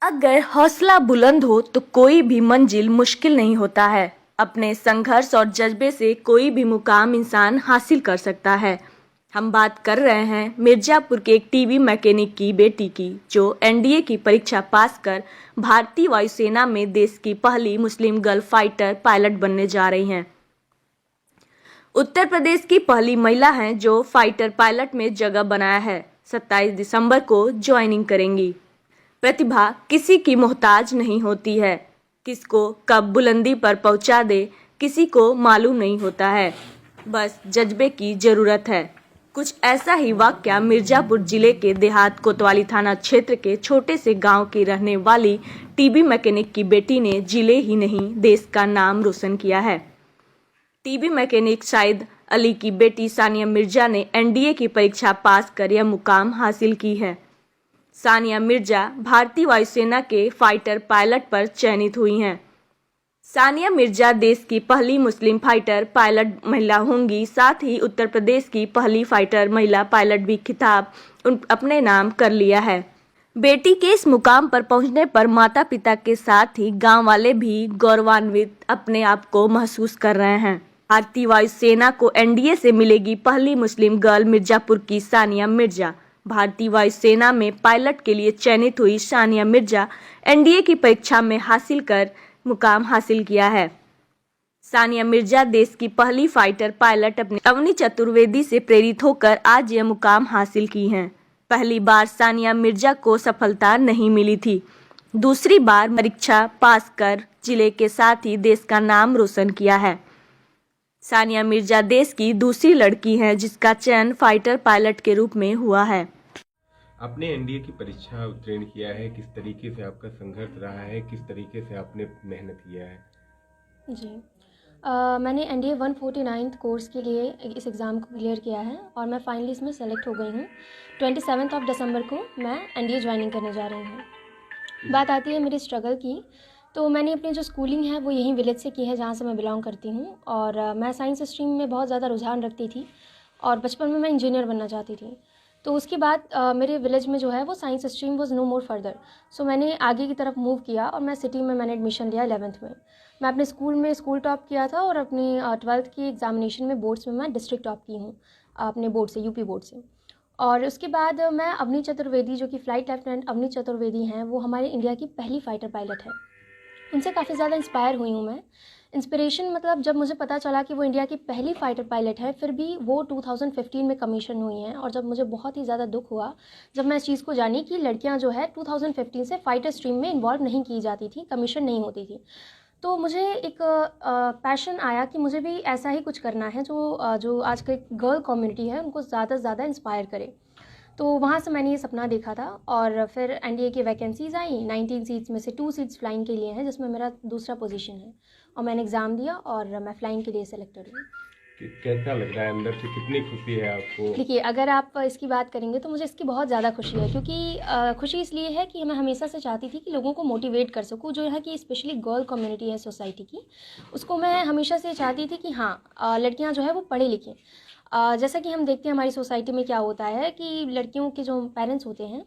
अगर हौसला बुलंद हो तो कोई भी मंजिल मुश्किल नहीं होता है। अपने संघर्ष और जज्बे से कोई भी मुकाम इंसान हासिल कर सकता है। हम बात कर रहे हैं मिर्जापुर के एक टीवी मैकेनिक की बेटी की, जो एनडीए की परीक्षा पास कर भारतीय वायुसेना में देश की पहली मुस्लिम गर्ल फाइटर पायलट बनने जा रही हैं। उत्तर प्रदेश की पहली महिला हैं जो फाइटर पायलट में जगह बनाया है। 27 दिसंबर को ज्वाइनिंग करेंगी। प्रतिभा किसी की मोहताज नहीं होती है। किसको कब बुलंदी पर पहुंचा दे किसी को मालूम नहीं होता है, बस जज्बे की जरूरत है। कुछ ऐसा ही वाकया मिर्जापुर जिले के देहात कोतवाली थाना क्षेत्र के छोटे से गांव की रहने वाली टीबी मैकेनिक की बेटी ने जिले ही नहीं देश का नाम रोशन किया है। टीबी मैकेनिक शाहिद अली की बेटी सानिया मिर्जा ने एनडीए की परीक्षा पास कर यह मुकाम हासिल की है। सानिया मिर्जा भारतीय वायुसेना के फाइटर पायलट पर चयनित हुई हैं। सानिया मिर्जा देश की पहली मुस्लिम फाइटर पायलट महिला होंगी। साथ ही उत्तर प्रदेश की पहली फाइटर महिला पायलट भी खिताब अपने नाम कर लिया है। बेटी के इस मुकाम पर पहुंचने पर माता पिता के साथ ही गांव वाले भी गौरवान्वित अपने आप को महसूस कर रहे हैं। भारतीय वायुसेना को एनडीए से मिलेगी पहली मुस्लिम गर्ल। मिर्जापुर की सानिया मिर्जा भारतीय वायुसेना में पायलट के लिए चयनित हुई। सानिया मिर्जा एनडीए की परीक्षा में हासिल कर मुकाम हासिल किया है। सानिया मिर्जा देश की पहली फाइटर पायलट अपने अवनी चतुर्वेदी से प्रेरित होकर आज यह मुकाम हासिल की हैं। पहली बार सानिया मिर्जा को सफलता नहीं मिली थी। दूसरी बार परीक्षा पास कर जिले के साथ ही देश का नाम रोशन किया है। सानिया मिर्जा देश की दूसरी लड़की हैं जिसका चयन फाइटर पायलट के रूप में हुआ है। आपने एनडीए की परीक्षा उत्तीर्ण किया है, किस तरीके से आपका संघर्ष रहा है, किस तरीके से आपने मेहनत किया है? जी मैंने एनडीए 149 कोर्स के लिए इस एग्ज़ाम को क्लियर किया है और मैं फाइनली इसमें सेलेक्ट हो गई हूँ। 27 दिसंबर को मैं एनडीए ज्वाइनिंग करने जा रही हूँ। बात आती है मेरी स्ट्रगल की, तो मैंने अपनी जो स्कूलिंग है वो यहीं विलेज से की है जहाँ से मैं बिलोंग करती हूँ। और मैं साइंस स्ट्रीम में बहुत ज़्यादा रुझान रखती थी और बचपन में मैं इंजीनियर बनना चाहती थी। तो उसके बाद मेरे विलेज में जो है वो science stream was no more further. So मैंने आगे की तरफ मूव किया और मैं सिटी में मैंने एडमिशन लिया 11th में। मैं अपने स्कूल में स्कूल टॉप किया था और अपनी 12th की एग्जामिनेशन में बोर्ड्स में मैं डिस्ट्रिक्ट टॉप की हूँ अपने बोर्ड से, यूपी बोर्ड से। और उसके बाद मैं अवनी चतुर्वेदी, जो कि फ़्लाइट लेफ्टिनेंट अवनी चतुर्वेदी हैं, वो हमारे इंडिया की पहली फ़ाइटर पायलट है। उनसे काफ़ी ज़्यादा इंस्पायर हुई हूँ मैं। इंस्पिरेशन मतलब जब मुझे पता चला कि वो इंडिया की पहली फ़ाइटर पायलट है, फिर भी वो 2015 में कमीशन हुई हैं। और जब मुझे बहुत ही ज़्यादा दुख हुआ जब मैं इस चीज़ को जानी कि लड़कियां जो है 2015 से फ़ाइटर स्ट्रीम में इन्वॉल्व नहीं की जाती थी, कमीशन नहीं होती थी। तो मुझे एक पैशन आया कि मुझे भी ऐसा ही कुछ करना है जो आज की गर्ल कम्युनिटी है उनको ज़्यादा से ज़्यादा इंस्पायर करे। तो वहाँ से मैंने ये सपना देखा था और फिर एनडीए की वैकेंसीज़ आई। 19 सीट्स में से 2 सीट्स फ्लाइंग के लिए हैं, जिसमें मेरा दूसरा पोजीशन है। और मैंने एग्ज़ाम दिया और मैं फ़्लाइंग के लिए सेलेक्टेड हुई। कैसा लग रहा है अंदर से, कितनी खुशी है आपको? देखिए, अगर आप इसकी बात करेंगे तो मुझे इसकी बहुत ज़्यादा खुशी है, क्योंकि खुशी इसलिए है कि मैं हमेशा से चाहती थी कि लोगों को मोटिवेट कर सकूँ। जो यहाँ की स्पेशली गर्ल कम्युनिटी है सोसाइटी की, उसको मैं हमेशा से चाहती थी कि हाँ, लड़कियाँ जो है वो पढ़े लिखें। जैसा कि हम देखते हैं हमारी सोसाइटी में क्या होता है कि लड़कियों के जो पेरेंट्स होते हैं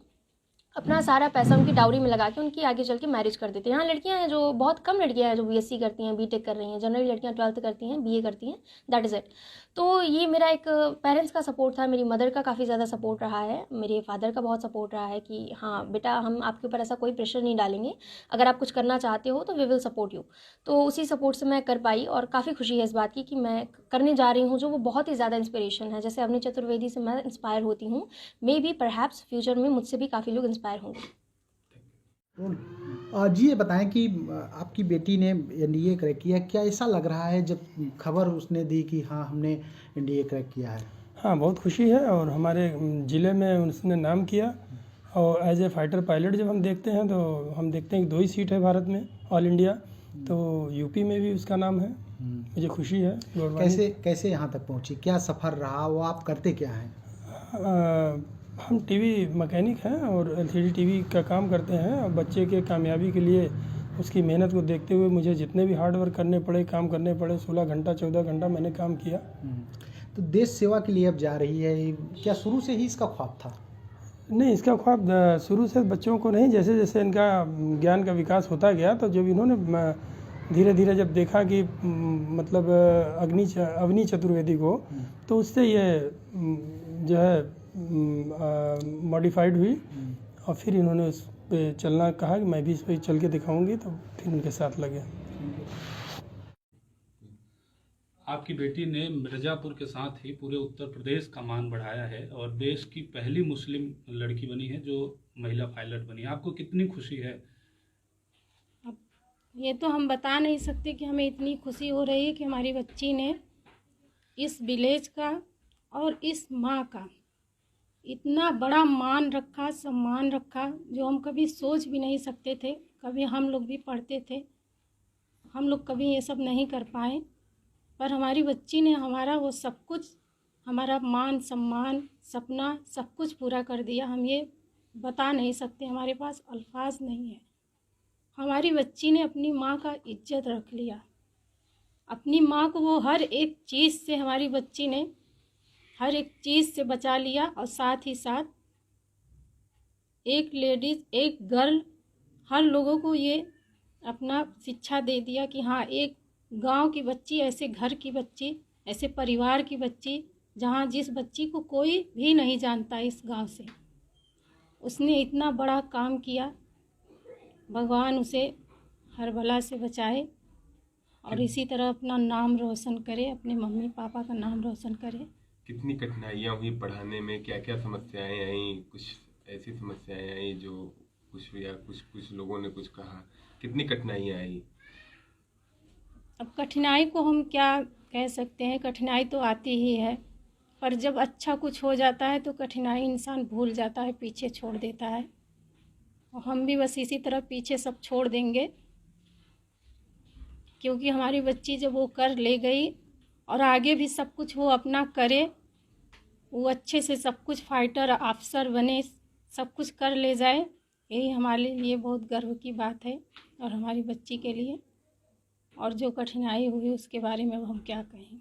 अपना सारा पैसा उनकी डाउरी में लगा के उनकी आगे चल के मैरिज कर देते हैं। यहाँ लड़कियाँ हैं जो बहुत कम लड़कियाँ हैं जो बीएससी करती हैं, बीटेक कर रही हैं। जनरली लड़कियाँ 12th करती हैं, बीए करती हैं, दैट इज़ इट। तो ये मेरा एक पेरेंट्स का सपोर्ट था, मेरी मदर का काफ़ी ज़्यादा सपोर्ट रहा है, मेरे फादर का बहुत सपोर्ट रहा है कि हाँ बेटा, हम आपके ऊपर ऐसा कोई प्रेशर नहीं डालेंगे, अगर आप कुछ करना चाहते हो तो वी विल सपोर्ट यू। तो उसी सपोर्ट से मैं कर पाई और काफ़ी खुशी है इस बात की कि मैं करने जा रही हूँ जो वो बहुत ही ज़्यादा इंस्पिरेशन है। जैसे अवनी चतुर्वेदी से मैं इंस्पायर होती हूँ, मे बी परहैप्स फ्यूचर में मुझसे भी काफ़ी लोग इंस्पायर होंगे। जी ये बताएं कि आपकी बेटी ने एनडीए क्रैक किया, क्या ऐसा लग रहा है जब खबर उसने दी कि हाँ हमने एनडीए क्रैक किया है? हाँ, बहुत खुशी है और हमारे ज़िले में उसने नाम किया। और एज ए फाइटर पायलट जब हम देखते हैं तो हम देखते हैं कि 2 ही सीट है भारत में ऑल इंडिया, तो यूपी में भी उसका नाम है। मुझे खुशी है। कैसे यहाँ तक पहुँची, क्या सफ़र रहा, वो आप करते क्या हैं? हम टीवी मैकेनिक हैं और एलसीडी टीवी का काम करते हैं। और बच्चे के कामयाबी के लिए उसकी मेहनत को देखते हुए मुझे जितने भी हार्ड वर्क करने पड़े, काम करने पड़े, 16 घंटा 14 घंटा मैंने काम किया। तो देश सेवा के लिए अब जा रही है, क्या शुरू से ही इसका ख्वाब था? नहीं, इसका ख्वाब शुरू से बच्चों को नहीं, जैसे जैसे इनका ज्ञान का विकास होता गया तो जब इन्होंने धीरे धीरे जब देखा कि मतलब अवनी चतुर्वेदी को, तो उससे ये जो है मॉडिफाइड हुई और फिर इन्होंने उस पे चलना कहा कि मैं भी इस पे चल के दिखाऊंगी, तो फिर उनके साथ लगे। आपकी बेटी ने मिर्ज़ापुर के साथ ही पूरे उत्तर प्रदेश का मान बढ़ाया है और देश की पहली मुस्लिम लड़की बनी है जो महिला पायलट बनी है। आपको कितनी खुशी है? अब ये तो हम बता नहीं सकते कि हमें इतनी खुशी हो रही है कि हमारी बच्ची ने इस विलेज का और इस माँ का इतना बड़ा मान रखा, सम्मान रखा, जो हम कभी सोच भी नहीं सकते थे। कभी हम लोग भी पढ़ते थे, हम लोग कभी ये सब नहीं कर पाए, पर हमारी बच्ची ने हमारा वो सब कुछ, हमारा मान सम्मान सपना सब कुछ पूरा कर दिया। हम ये बता नहीं सकते, हमारे पास अल्फाज नहीं है। हमारी बच्ची ने अपनी माँ का इज्जत रख लिया, अपनी माँ को वो हर एक चीज़ से, हमारी बच्ची ने हर एक चीज़ से बचा लिया। और साथ ही साथ एक लेडीज़, एक गर्ल, हर लोगों को ये अपना शिक्षा दे दिया कि हाँ, एक गांव की बच्ची, ऐसे घर की बच्ची, ऐसे परिवार की बच्ची, जहाँ जिस बच्ची को कोई भी नहीं जानता इस गांव से, उसने इतना बड़ा काम किया। भगवान उसे हर बला से बचाए और इसी तरह अपना नाम रोशन करे, अपने मम्मी पापा का नाम रोशन करे। कितनी कठिनाइयाँ हुई पढ़ाने में, क्या क्या समस्याएं आई? कुछ ऐसी समस्याएं आई जो कुछ लोगों ने कुछ कहा, कितनी कठिनाइयाँ आई? अब कठिनाई को हम क्या कह सकते हैं, कठिनाई तो आती ही है, पर जब अच्छा कुछ हो जाता है तो कठिनाई इंसान भूल जाता है, पीछे छोड़ देता है। और हम भी बस इसी तरह पीछे सब छोड़ देंगे, क्योंकि हमारी बच्ची जब वो कर ले गई और आगे भी सब कुछ वो अपना करे, वो अच्छे से सब कुछ फाइटर अफसर बने, सब कुछ कर ले जाए, यही हमारे लिए बहुत गर्व की बात है और हमारी बच्ची के लिए। और जो कठिनाई हुई उसके बारे में अब हम क्या कहें।